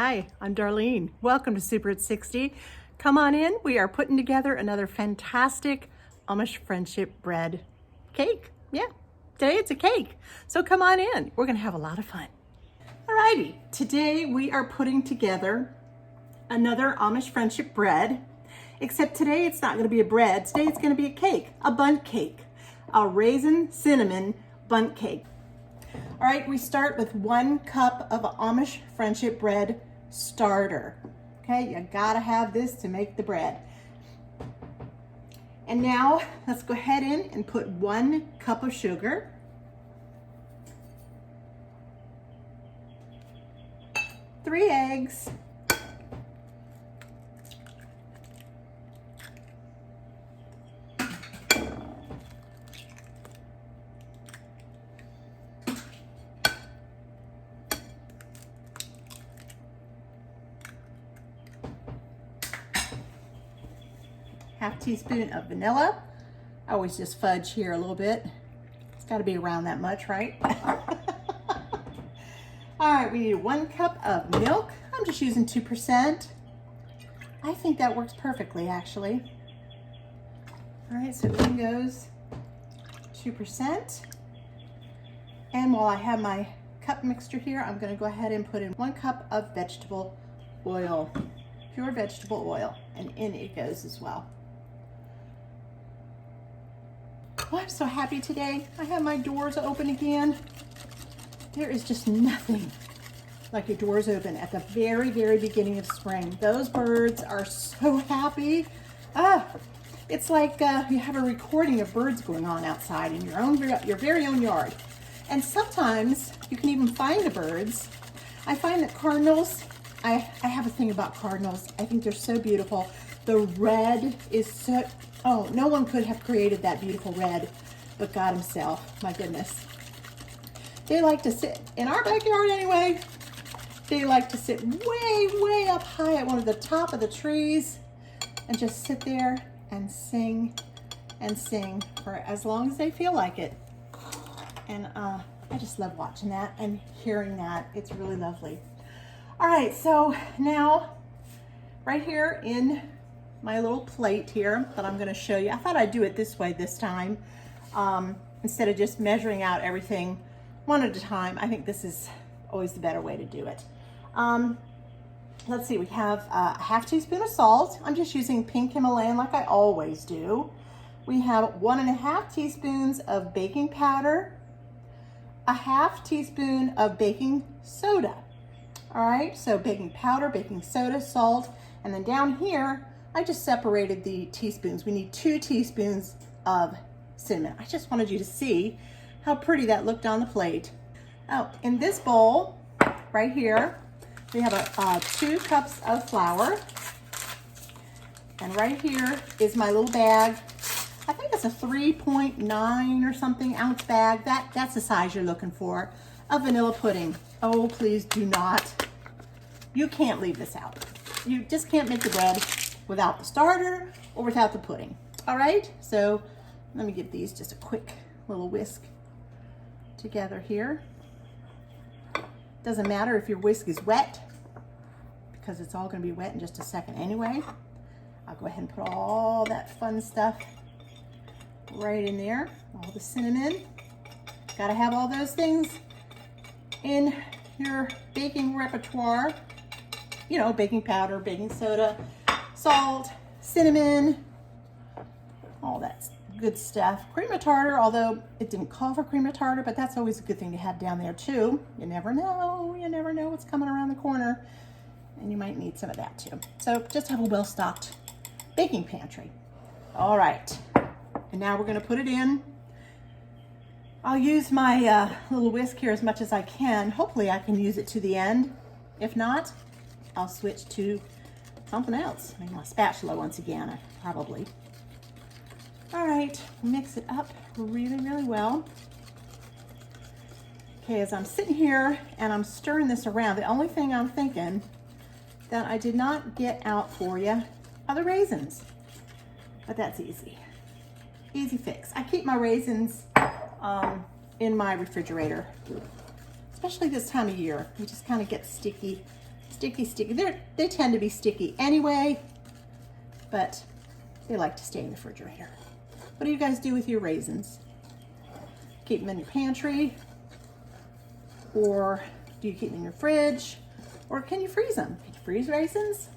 Hi, I'm Darlene. Welcome to Super at 60. Come on in. We are putting together another fantastic Amish friendship bread cake. Yeah, today it's a cake. So come on in. We're going to have a lot of fun. Alrighty, today we are putting together another Amish friendship bread, except today it's not going to be a bread. Today it's going to be a cake, a bundt cake, a raisin cinnamon bundt cake. All right, we start with 1 cup of Amish friendship bread starter. Okay, you gotta have this to make the bread. And now let's go ahead in and put 1 cup of sugar, 3 eggs, half teaspoon of vanilla. I always just fudge here a little bit. It's got to be around that much, right? All right, we need 1 cup of milk. I'm just using 2%. I think that works perfectly, actually. All right, so in goes 2%. And while I have my cup mixture here, I'm going to go ahead and put in 1 cup of vegetable oil, pure vegetable oil, and in it goes as well. Oh, I'm so happy today. I have my doors open again. There is just nothing like your doors open at the very, very beginning of spring. Those birds are so happy. It's like you have a recording of birds going on outside in your very own yard. And sometimes you can even find the birds. I find that cardinals, I have a thing about cardinals. I think they're so beautiful. The red is so, oh, no one could have created that beautiful red but God himself. My goodness. They like to sit in our backyard anyway. They like to sit way, way up high at one of the top of the trees and just sit there and sing for as long as they feel like it. And I just love watching that and hearing that. It's really lovely. All right, so now right here in my little plate here that I'm going to show you. I thought I'd do it this way this time instead of just measuring out everything one at a time. I think this is always the better way to do it. Let's see, we have a half teaspoon of salt. I'm just using pink Himalayan like I always do. We have 1.5 teaspoons of baking powder, a half teaspoon of baking soda. All right, so baking powder, baking soda, salt, and then down here, I just separated the teaspoons. We need 2 teaspoons of cinnamon. I just wanted you to see how pretty that looked on the plate. Oh, in this bowl right here, we have 2 cups of flour. And right here is my little bag. I think it's a 3.9 or something ounce bag. That's the size you're looking for of vanilla pudding. Oh, please do not. You can't leave this out. You just can't make the bread without the starter or without the pudding. All right, so let me give these just a quick little whisk together here. Doesn't matter if your whisk is wet because it's all going to be wet in just a second anyway. I'll go ahead and put all that fun stuff right in there. All the cinnamon. Got to have all those things in your baking repertoire. You know, baking powder, baking soda, salt, cinnamon, all that good stuff. Cream of tartar, although it didn't call for cream of tartar, but that's always a good thing to have down there too. You never know what's coming around the corner, and you might need some of that too. So just have a well-stocked baking pantry. All right, and now we're gonna put it in. I'll use my little whisk here as much as I can. Hopefully I can use it to the end. If not, I'll switch to something else. Maybe my spatula once again, probably. All right, mix it up really, really well. Okay, as I'm sitting here and I'm stirring this around, the only thing I'm thinking that I did not get out for you are the raisins. But that's easy. Easy fix. I keep my raisins in my refrigerator, especially this time of year. They just kind of get sticky Sticky, sticky. They tend to be sticky anyway, but they like to stay in the refrigerator. What do you guys do with your raisins? Keep them in your pantry? Or do you keep them in your fridge? Or can you freeze them? Can you freeze raisins?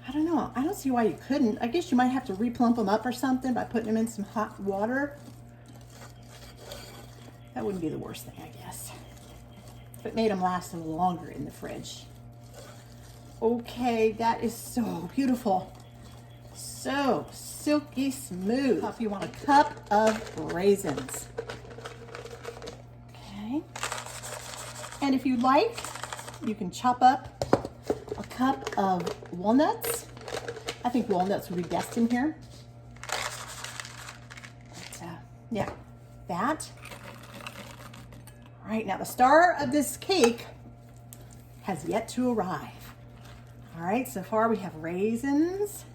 I don't know. I don't see why you couldn't. I guess you might have to replump them up or something by putting them in some hot water. That wouldn't be the worst thing, I guess. If it made them last a little longer in the fridge. Okay, that is so beautiful. So silky smooth. If you want a cup of raisins. Okay. And if you like, you can chop up a cup of walnuts. I think walnuts would be best in here. But, yeah, that. All right, now the star of this cake has yet to arrive. All right, so far we have raisins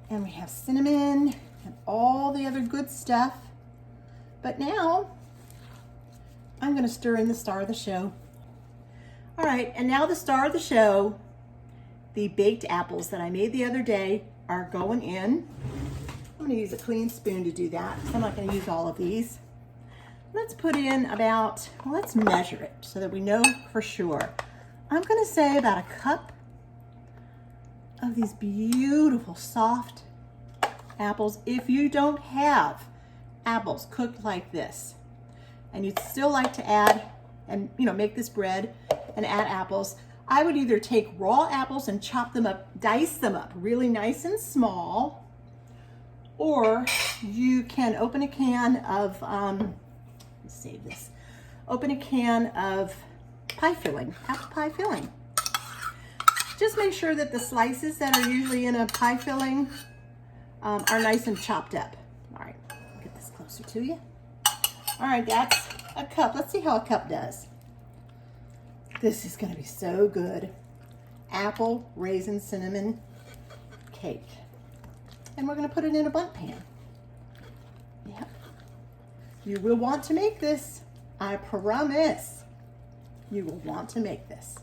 and we have cinnamon and all the other good stuff. But now I'm gonna stir in the star of the show. All right, and now the star of the show, the baked apples that I made the other day are going in. I'm gonna use a clean spoon to do that because I'm not gonna use all of these. Let's put in about, well, let's measure it so that we know for sure. I'm gonna say about a cup of these beautiful soft apples. If you don't have apples cooked like this and you'd still like to add and make this bread and add apples, I would either take raw apples and chop them up, dice them up really nice and small, or you can open a can of, let's save this, open a can of pie filling, apple pie filling. Just make sure that the slices that are usually in a pie filling are nice and chopped up. All right, get this closer to you. All right, that's a cup. Let's see how a cup does. This is gonna be so good. Apple, raisin, cinnamon cake. And we're gonna put it in a bundt pan. Yep. You will want to make this, I promise. You will want to make this.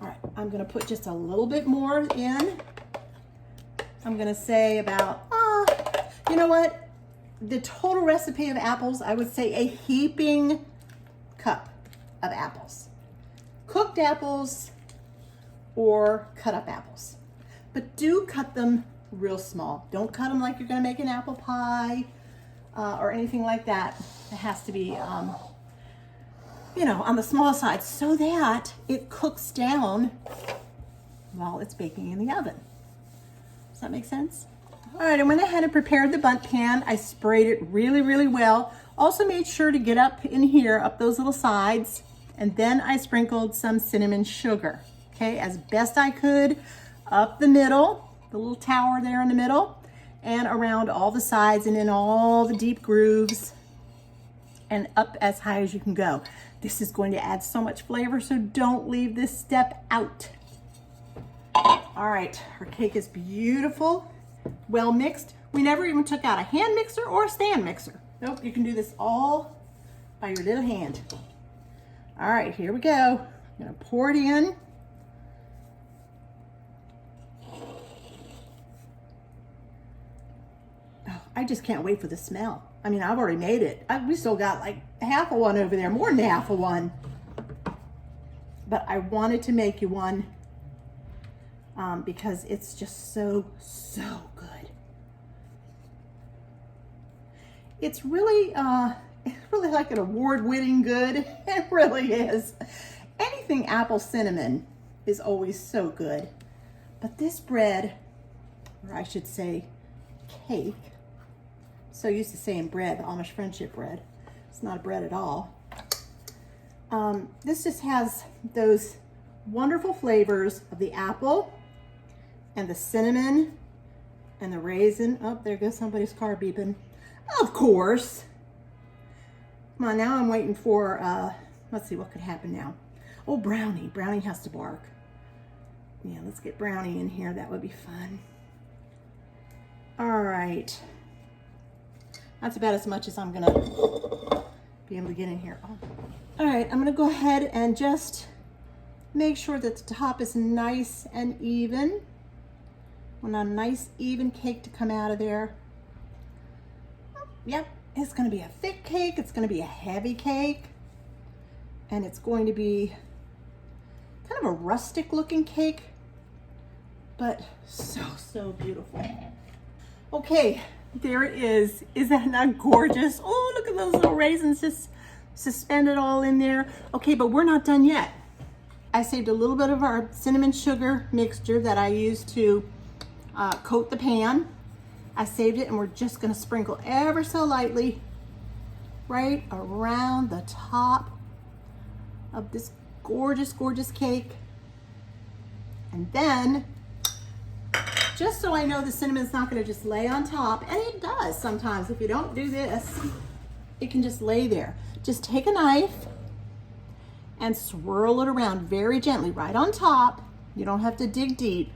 All right, I'm gonna put just a little bit more in. I'm gonna say about, you know what? The total recipe of apples, I would say a heaping cup of apples. Cooked apples or cut up apples. But do cut them real small. Don't cut them like you're gonna make an apple pie or anything like that. It has to be, on the small side so that it cooks down while it's baking in the oven. Does that make sense? All right, I went ahead and prepared the bundt pan. I sprayed it really, really well. Also made sure to get up in here, up those little sides, and then I sprinkled some cinnamon sugar, okay, as best I could, up the middle, the little tower there in the middle, and around all the sides and in all the deep grooves, and up as high as you can go. This is going to add so much flavor, so don't leave this step out. All right, our cake is beautiful, well mixed. We never even took out a hand mixer or a stand mixer. Nope, you can do this all by your little hand. All right, here we go. I'm gonna pour it in. Oh, I just can't wait for the smell. I mean, I've already made it. We still got like half of one over there, more than half of one. But I wanted to make you one because it's just so, so good. It's really like an award-winning good. It really is. Anything apple cinnamon is always so good. But this bread, or I should say cake, so used to saying bread, Amish friendship bread. It's not a bread at all. This just has those wonderful flavors of the apple and the cinnamon and the raisin. Oh, there goes somebody's car beeping. Of course. Come on, now I'm waiting for, let's see what could happen now. Oh, Brownie. Brownie has to bark. Yeah, let's get Brownie in here. That would be fun. All right. That's about as much as I'm gonna be able to get in here. Oh. All right, I'm gonna go ahead and just Make sure that the top is nice and even. We want a nice even cake to come out of there. Yep, it's gonna be a thick cake, it's gonna be a heavy cake, and it's going to be kind of a rustic looking cake, but so beautiful. Okay, there it is. Is that not gorgeous? Oh, look at those little raisins just suspended all in there. Okay, but we're not done yet. I saved a little bit of our cinnamon sugar mixture that I used to coat the pan. I saved it, and we're just gonna sprinkle ever so lightly right around the top of this gorgeous, gorgeous cake. And then, just so I know the cinnamon's not gonna just lay on top, and it does sometimes if you don't do this, it can just lay there. Just take a knife and swirl it around very gently right on top. You don't have to dig deep.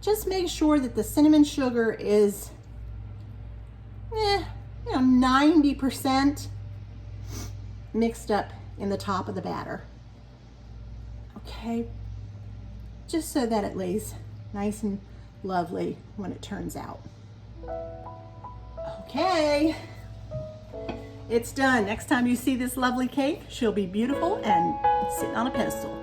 Just make sure that the cinnamon sugar is, 90% mixed up in the top of the batter. Okay, just so that it lays nice and lovely when it turns out. Okay, it's done. Next time you see this lovely cake, she'll be beautiful and sitting on a pedestal.